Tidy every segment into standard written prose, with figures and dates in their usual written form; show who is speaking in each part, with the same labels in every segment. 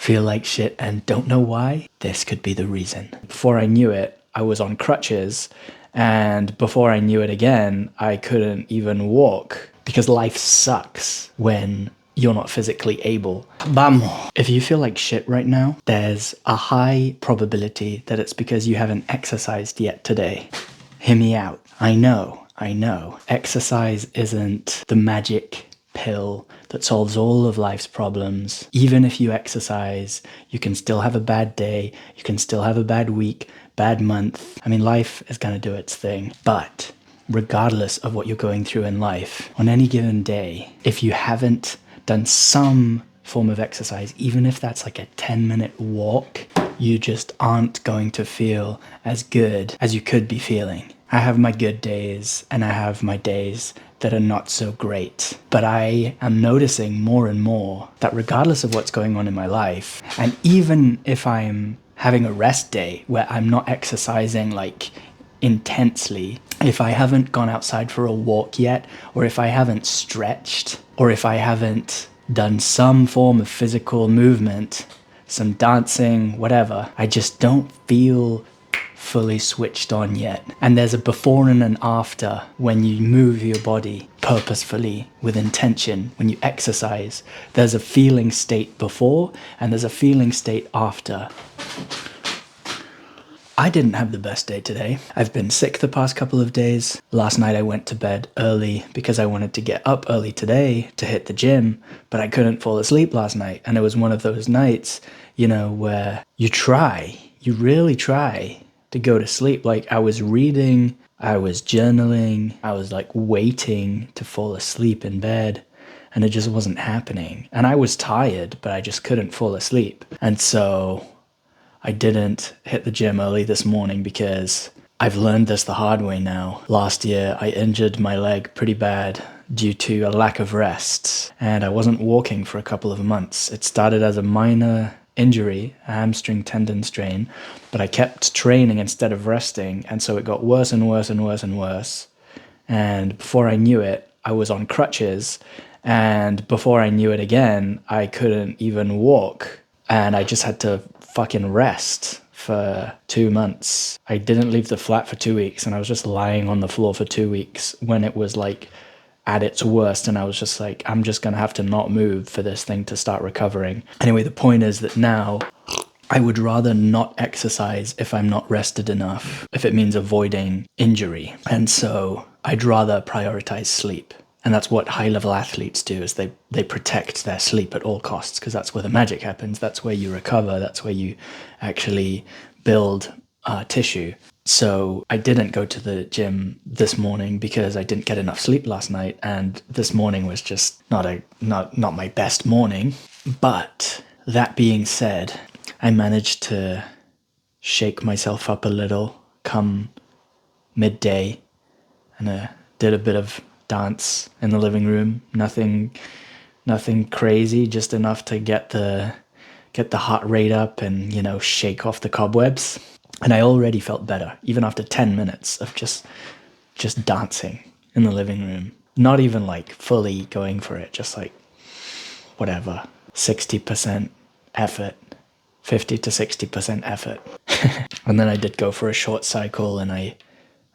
Speaker 1: feel like shit and don't know why? This could be the reason. Before I knew it, I was on crutches, and before I knew it again, I couldn't even walk because life sucks when you're not physically able. Vamos! If you feel like shit right now, there's a high probability that it's because you haven't exercised yet today. Hear me out. I know. Exercise isn't the magic pill that solves all of life's problems. Even if you exercise, you can still have a bad day, you can still have a bad week, bad month. I mean, life is gonna do its thing. But regardless of what you're going through in life, on any given day, if you haven't done some form of exercise, even if that's like a 10-minute walk, you just aren't going to feel as good as you could be feeling. I have my good days and I have my days that are not so great. But I am noticing more and more that regardless of what's going on in my life, and even if I'm having a rest day where I'm not exercising like intensely, if I haven't gone outside for a walk yet, or if I haven't stretched, or if I haven't done some form of physical movement, some dancing, whatever, I just don't feel fully switched on yet. And there's a before and an after when you move your body purposefully with intention. When you exercise, there's a feeling state before and there's a feeling state after. I didn't have the best day today. I've been sick the past couple of days. Last night I went to bed early because I wanted to get up early today to hit the gym, but I couldn't fall asleep last night. And it was one of those nights, you know, where you really try to go to sleep. Like, I was reading, I was journaling, I was like waiting to fall asleep in bed, and it just wasn't happening. And I was tired, but I just couldn't fall asleep. And so I didn't hit the gym early this morning because I've learned this the hard way now. Last year, I injured my leg pretty bad due to a lack of rest, and I wasn't walking for a couple of months. It started as a minor injury, a hamstring tendon strain, but I kept training instead of resting, and so it got worse and worse and worse and worse. And before I knew it, I was on crutches, and before I knew it again, I couldn't even walk, and I just had to fucking rest for 2 months. I didn't leave the flat for 2 weeks, and I was just lying on the floor for 2 weeks when it was like at its worst, and I was just like, I'm just gonna have to not move for this thing to start recovering. Anyway, the point is that now I would rather not exercise if I'm not rested enough, if it means avoiding injury. And so I'd rather prioritize sleep. And that's what high-level athletes do, is they protect their sleep at all costs, because that's where the magic happens. That's where you recover. That's where you actually build tissue. So I didn't go to the gym this morning because I didn't get enough sleep last night, and this morning was just not my best morning. But that being said, I managed to shake myself up a little come midday, and did a bit of dance in the living room. Nothing crazy, just enough to get the heart rate up and, you know, shake off the cobwebs. And I already felt better, even after 10 minutes of just dancing in the living room. Not even like fully going for it, just like whatever, 60% effort, 50 to 60% effort. And then I did go for a short cycle, and I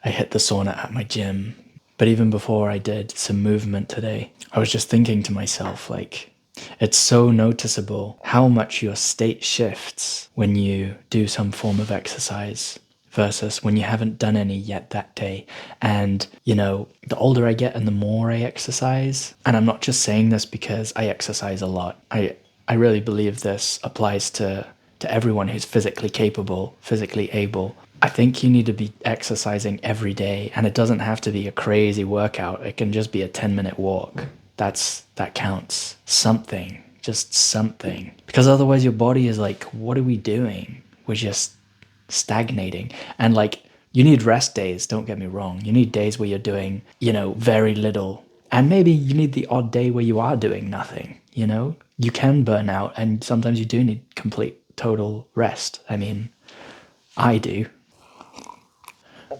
Speaker 1: hit the sauna at my gym. But even before I did some movement today, I was just thinking to myself, like, it's so noticeable how much your state shifts when you do some form of exercise versus when you haven't done any yet that day. And, you know, the older I get and the more I exercise, and I'm not just saying this because I exercise a lot. I really believe this applies to everyone who's physically capable, physically able. I think you need to be exercising every day, and it doesn't have to be a crazy workout. It can just be a 10-minute walk. That counts. Something, just something. Because otherwise your body is like, what are we doing? We're just stagnating. And like, you need rest days, don't get me wrong. You need days where you're doing, you know, very little. And maybe you need the odd day where you are doing nothing, you know? You can burn out, and sometimes you do need complete, total rest. I mean, I do.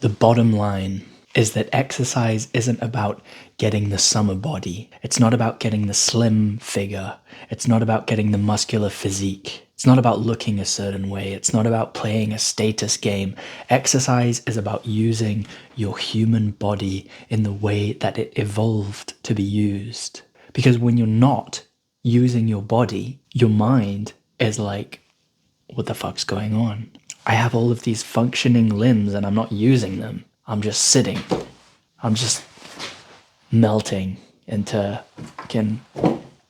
Speaker 1: The bottom line is that exercise isn't about getting the summer body. It's not about getting the slim figure. It's not about getting the muscular physique. It's not about looking a certain way. It's not about playing a status game. Exercise is about using your human body in the way that it evolved to be used. Because when you're not using your body, your mind is like, what the fuck's going on? I have all of these functioning limbs and I'm not using them. I'm just sitting. I'm just melting into fucking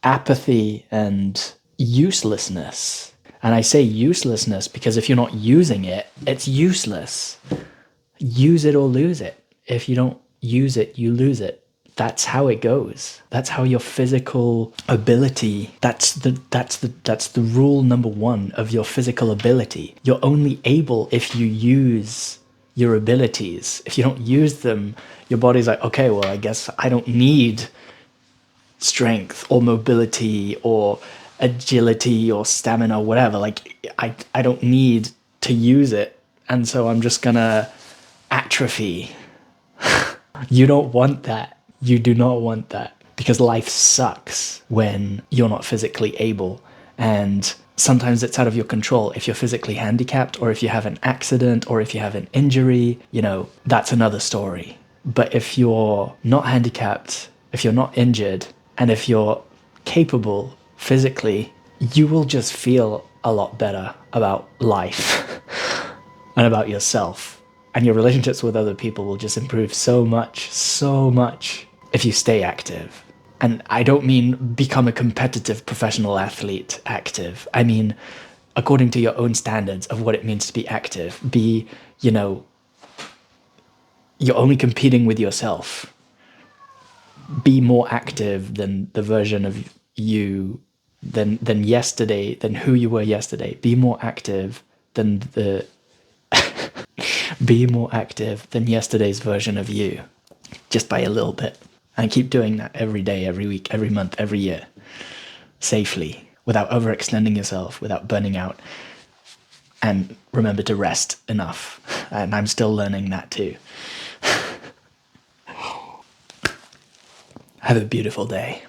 Speaker 1: apathy and uselessness. And I say uselessness because if you're not using it, it's useless. Use it or lose it. If you don't use it, you lose it. That's how it goes. That's how your physical ability, that's the rule number one of your physical ability. You're only able if you use your abilities. If you don't use them, your body's like, okay, well, I guess I don't need strength or mobility or agility or stamina or whatever. Like, I don't need to use it. And so I'm just gonna atrophy. You don't want that. You do not want that, because life sucks when you're not physically able, and sometimes it's out of your control. If you're physically handicapped, or if you have an accident, or if you have an injury, that's another story. But if you're not handicapped, if you're not injured, and if you're capable physically, you will just feel a lot better about life and about yourself. And your relationships with other people will just improve so much if you stay active. And I don't mean become a competitive professional athlete active. I mean, according to your own standards of what it means to be active, you're only competing with yourself. Be more active than the version of you than yesterday, than who you were yesterday. Be more active than be more active than yesterday's version of you, just by a little bit. And keep doing that every day, every week, every month, every year, safely, without overextending yourself, without burning out. And remember to rest enough. And I'm still learning that too. Have a beautiful day.